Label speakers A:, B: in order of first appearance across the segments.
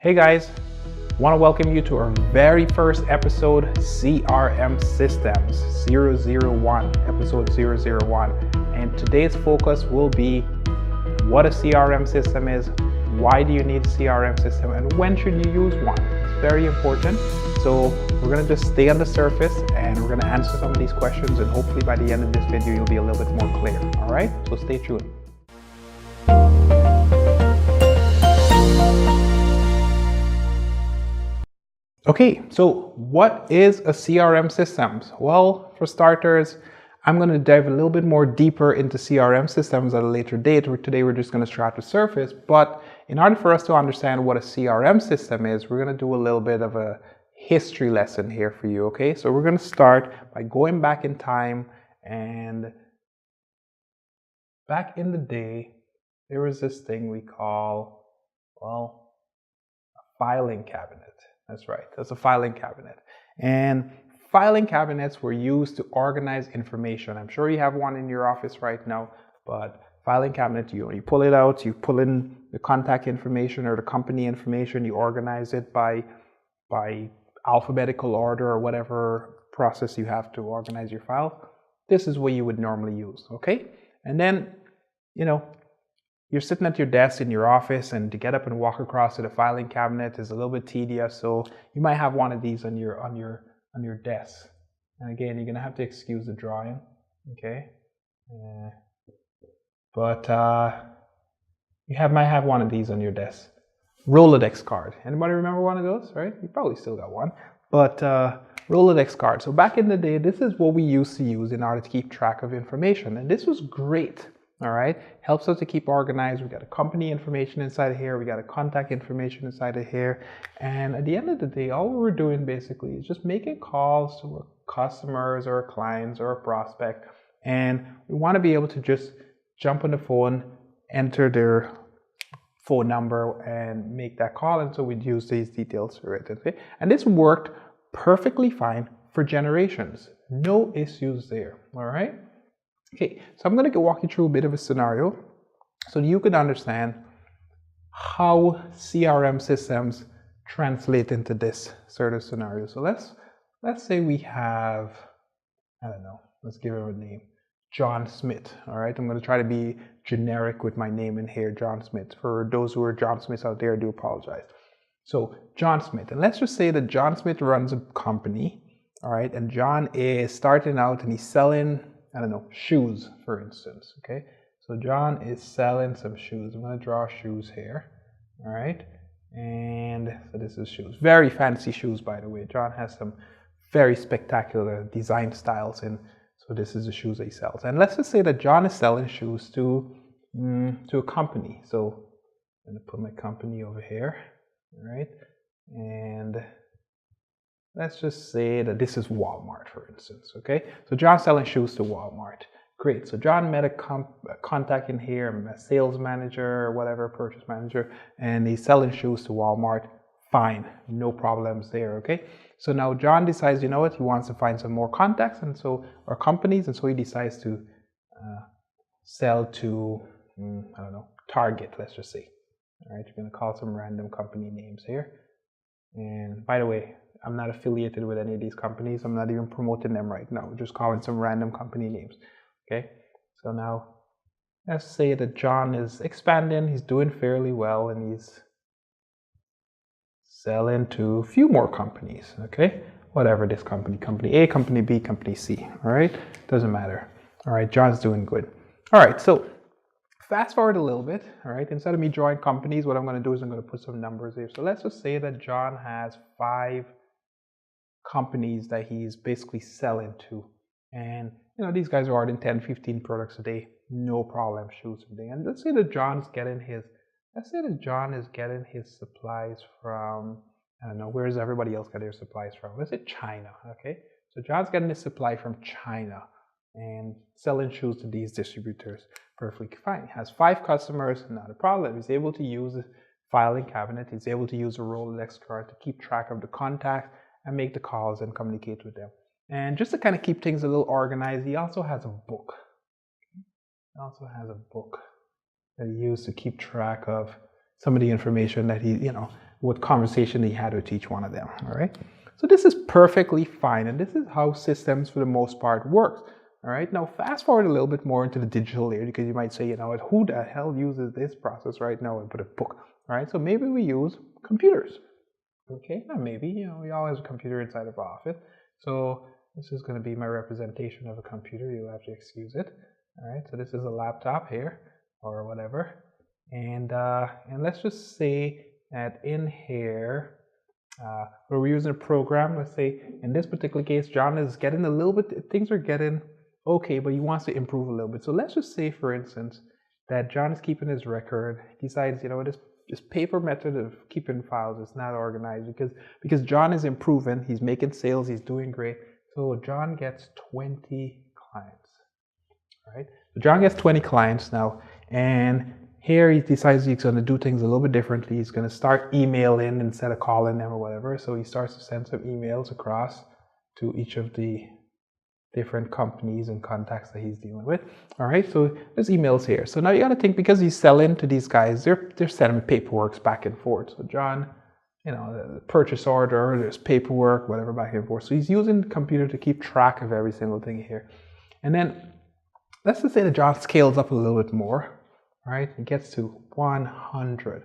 A: Hey guys, want to welcome you to our very first episode, CRM Systems 001, episode 001. And today's focus will be what a CRM system is, why do you need a CRM system, and when should you use one? It's very important. So we're going to just stay on the surface and we're going to answer some of these questions, and hopefully by the end of this video you'll be a little bit more clear. All right, so stay tuned. Okay, so what is a CRM system? Well, for starters, I'm going to dive a little bit more deeper into CRM systems at a later date. Today we're just going to scratch the surface, but in order for us to understand what a CRM system is, we're going to do a little bit of a history lesson here for you, okay? So we're going to start by going back in time, and back in the day, there was this thing we call, well, a filing cabinet. That's right, that's a filing cabinet. And filing cabinets were used to organize information. I'm sure you have one in your office right now, but filing cabinet, you pull it out, you pull in the contact information or the company information, you organize it by alphabetical order or whatever process you have to organize your file. This is what you would normally use, okay? And then, you're sitting at your desk in your office, and to get up and walk across to the filing cabinet is a little bit tedious. So you might have one of these on your desk. And again, you're gonna have to excuse the drawing, okay? But you might have one of these on your desk. Rolodex card. Anybody remember one of those? Right? You probably still got one. But Rolodex card. So back in the day, this is what we used to use in order to keep track of information, and this was great. All right, helps us to keep organized. We got a company information inside of here. We got a contact information inside of here. And at the end of the day, all we were doing basically is just making calls to our customers or our clients or a prospect. And we want to be able to just jump on the phone, enter their phone number, and make that call. And so we'd use these details for it. Okay? And this worked perfectly fine for generations. No issues there. All right. Okay, so I'm going to walk you through a bit of a scenario so you can understand how CRM systems translate into this sort of scenario. So let's say we have, I don't know, let's give him a name, John Smith. All right, I'm going to try to be generic with my name in here, John Smith. For those who are John Smiths out there, I do apologize. So John Smith, and let's just say that John Smith runs a company, all right, and John is starting out and he's selling, I don't know, shoes, for instance, okay? So John is selling some shoes. I'm going to draw shoes here, all right? And so this is shoes. Very fancy shoes, by the way. John has some very spectacular design styles, and so this is the shoes that he sells. And let's just say that John is selling shoes to a company. So I'm going to put my company over here, all right? And let's just say that this is Walmart, for instance, okay? So John's selling shoes to Walmart. Great, so John met a contact in here, a sales manager or whatever, purchase manager, and he's selling shoes to Walmart. Fine, no problems there, okay? So now John decides, you know what, he wants to find some more contacts or companies, and so he decides to sell to, I don't know, Target, let's just say. All right, you're gonna call some random company names here. And by the way, I'm not affiliated with any of these companies. I'm not even promoting them right now. We're just calling some random company names. Okay. So now let's say that John is expanding. He's doing fairly well, and he's selling to a few more companies. Okay. Whatever this company A, company B, company C. All right. Doesn't matter. All right. John's doing good. All right. So fast forward a little bit. All right. Instead of me drawing companies, what I'm going to do is I'm going to put some numbers here. So let's just say that John has 5 companies that he's basically selling to, and these guys are ordering 10-15 products a day, no problem, shoes a day. And let's say that John is getting his supplies from, I don't know, where does everybody else get their supplies from? Let's say China. Okay, so John's getting his supply from China and selling shoes to these distributors. Perfectly fine. He has 5 customers, not a problem. He's able to use a filing cabinet. He's able to use a Rolodex card to keep track of the contacts and make the calls and communicate with them. And just to kind of keep things a little organized, he also has a book. that he used to keep track of some of the information that he, what conversation he had with each one of them. All right. So this is perfectly fine, and this is how systems for the most part works. All right. Now fast forward a little bit more into the digital layer, because you might say, you know what, who the hell uses this process right now and put a book? All right. So maybe we use computers. Okay. Now maybe, you know, we all have a computer inside of our office. So this is going to be my representation of a computer. You'll have to excuse it. All right. So this is a laptop here or whatever. And let's just say that in here, where we're using a program, let's say in this particular case, John is getting a little bit, things are getting okay, but he wants to improve a little bit. So let's just say, for instance, that John is keeping his record. He decides, you know, this paper method of keeping files is not organized because John is improving. He's making sales. He's doing great. So John gets 20 clients. All right. So John gets 20 clients now, and here he decides he's going to do things a little bit differently. He's going to start emailing instead of calling them or whatever. So he starts to send some emails across to each of the different companies and contacts that he's dealing with. All right, so there's emails here. So now you got to think, because he's selling to these guys, they're sending paperwork back and forth. So John, you know, the purchase order, there's paperwork, whatever, back and forth. So he's using the computer to keep track of every single thing here. And then let's just say that John scales up a little bit more. All right, it gets to 100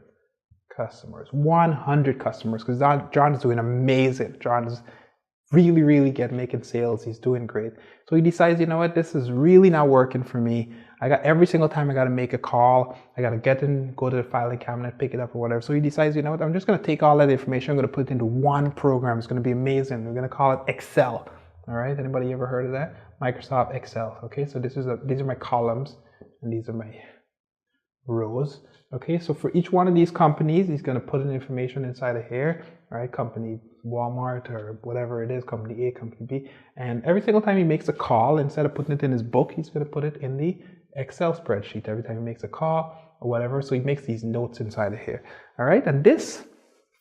A: customers, 100 customers, because John is doing amazing. John is really making sales. He's doing great. So he decides, you know what, this is really not working for me. Every single time I got to make a call, I got to go to the filing cabinet, pick it up or whatever. So he decides, you know what, I'm just going to take all that information. I'm going to put it into one program. It's going to be amazing. We're going to call it Excel. All right, anybody ever heard of that? Microsoft Excel. Okay, so these are my columns, and these are my rows. Okay, so for each one of these companies, he's going to put in information inside of here. All right, company Walmart or whatever it is, company A, company B, and every single time he makes a call, instead of putting it in his book, he's going to put it in the Excel spreadsheet every time he makes a call or whatever. So he makes these notes inside of here. All right, and this,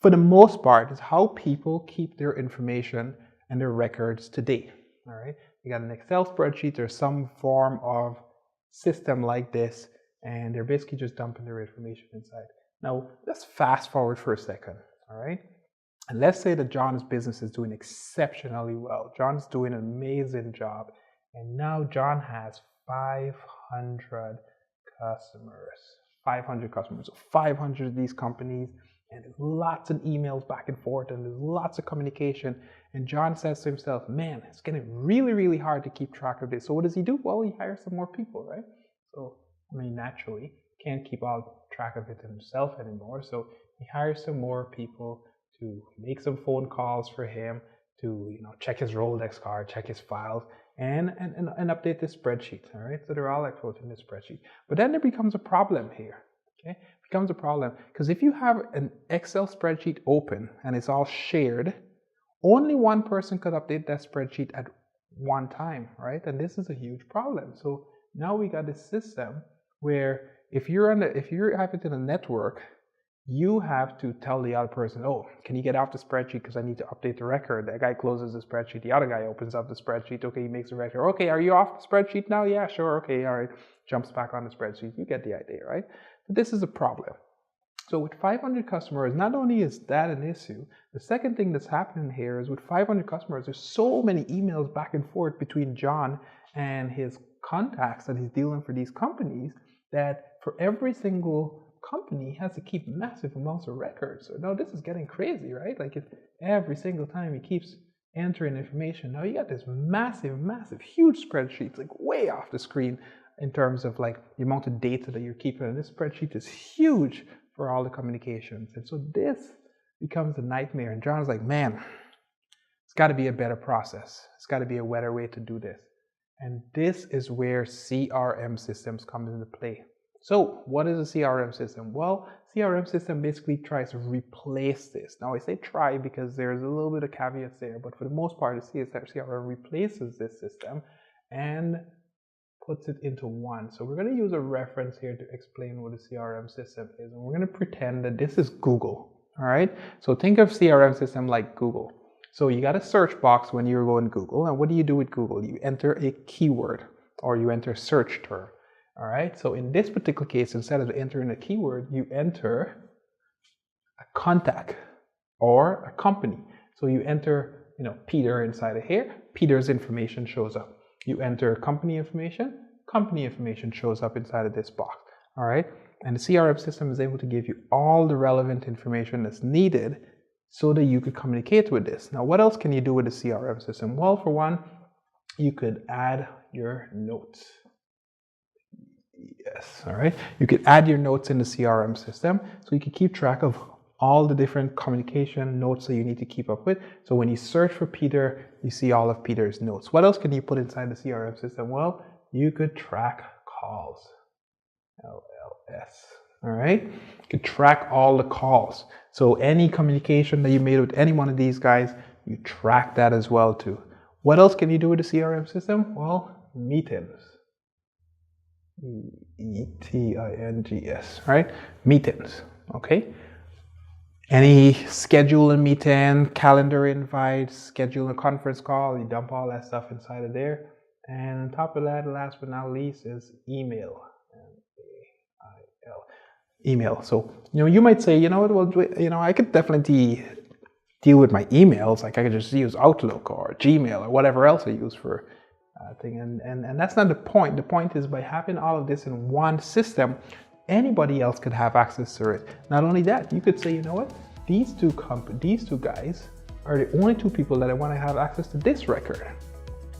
A: for the most part, is how people keep their information and their records today. All right, you got an Excel spreadsheet or some form of system like this, and they're basically just dumping their information inside. Now, let's fast forward for a second, all right? And let's say that John's business is doing exceptionally well. John's doing an amazing job. And now John has 500 customers. 500 customers. So 500 of these companies, and there's lots of emails back and forth, and there's lots of communication. And John says to himself, man, it's getting really hard to keep track of this. So what does he do? Well, he hires some more people, right? So I mean, naturally, can't keep all track of it himself anymore. So he hires some more people to make some phone calls for him, to, you know, check his Rolodex card, check his files, and update this spreadsheet. All right, so they're all exported in this spreadsheet. But then there becomes a problem here. Okay, it becomes a problem because if you have an Excel spreadsheet open and it's all shared, only one person could update that spreadsheet at one time, right? And this is a huge problem. So now we got this system where if you have it in a network, you have to tell the other person, oh, can you get off the spreadsheet because I need to update the record. That guy closes the spreadsheet. The other guy opens up the spreadsheet. Okay, he makes a record. Okay, are you off the spreadsheet now? Yeah, sure. Okay, all right. Jumps back on the spreadsheet. You get the idea, right? But this is a problem. So with 500 customers, not only is that an issue, the second thing that's happening here is with 500 customers, there's so many emails back and forth between John and his contacts that he's dealing for these companies, that for every single company he has to keep massive amounts of records. So now this is getting crazy, right? Like, if every single time he keeps entering information, now you got this massive, huge spreadsheet, like way off the screen in terms of like the amount of data that you're keeping. And this spreadsheet is huge for all the communications. And so this becomes a nightmare. And John's like, man, it's got to be a better process. It's got to be a better way to do this. And this is where CRM systems come into play. So what is a CRM system? Well, CRM system basically tries to replace this. Now I say try because there's a little bit of caveats there, but for the most part, the CRM replaces this system and puts it into one. So we're going to use a reference here to explain what a CRM system is. And we're going to pretend that this is Google. All right. So think of CRM system like Google. So you got a search box when you're going to Google. And what do you do with Google? You enter a keyword or you enter a search term. All right. So in this particular case, instead of entering a keyword, you enter a contact. or a company. So you enter, Peter inside of here, Peter's information shows up. You enter company information shows up inside of this box. All right. And the CRM system is able to give you all the relevant information that's needed so that you could communicate with this. Now, what else can you do with the CRM system? Well, for one, you could add your notes. Yes, all right. You could add your notes in the CRM system so you can keep track of all the different communication notes that you need to keep up with. So when you search for Peter, you see all of Peter's notes. What else can you put inside the CRM system? Well, you could track calls. LLS. All right. You could track all the calls. So any communication that you made with any one of these guys, you track that as well too. What else can you do with the CRM system? Well, meetings. E-T-I-N-G-S, right? Meetings, okay? Any schedule a meeting, calendar invite, schedule a conference call, you dump all that stuff inside of there. And on top of that, last but not least, is email. M-A-I-L. Email. So, you might say, I could definitely deal with my emails. Like I could just use Outlook or Gmail or whatever else I use for thing. And that's not the point. The point is by having all of this in one system, anybody else could have access to it. Not only that, you could say, you know what? These two guys are the only two people that I want to have access to this record.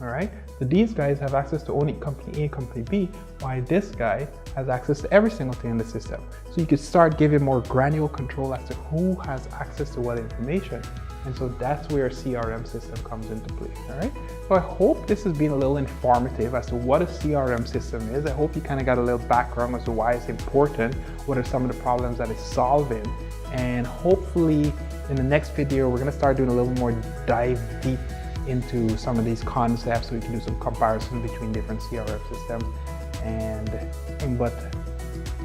A: All right. So these guys have access to only company A, company B, while this guy has access to every single thing in the system. So you could start giving more granular control as to who has access to what information. And so that's where a CRM system comes into play. All right. So I hope this has been a little informative as to what a CRM system is. I hope you kind of got a little background as to why it's important, what are some of the problems that it's solving. And hopefully in the next video, we're going to start doing a little more dive deep into some of these concepts so we can do some comparison between different CRM systems. But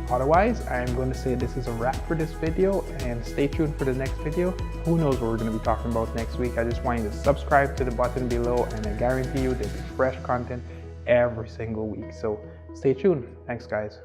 A: otherwise, I'm going to say this is a wrap for this video, and stay tuned for the next video. Who knows what we're going to be talking about next week. I just want you to subscribe to the button below, and I guarantee you there'll be fresh content every single week. So stay tuned. Thanks, guys.